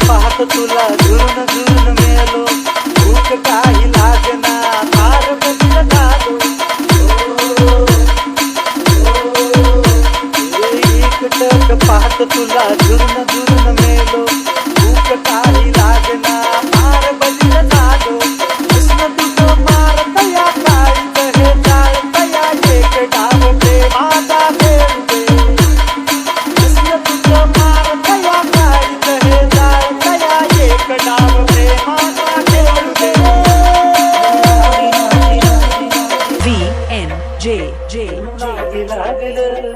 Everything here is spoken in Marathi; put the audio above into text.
पाहत तुला झुरून झुरून मेलो, भूक काही लागना फार बदल झालो. एकटक पाहत तुला झुरून झुरून मेलो, भूक काही लागना फार बदल झालो. कृष्ण तुझं मारतया काळीत हे जाळतया एक डाव प्रेमाचा खेळ दे. कृष्ण तुझं मारतया काळीत हे जाळतया एक डाव प्रेमाचा खेळ दे. VNJ नादी लागलं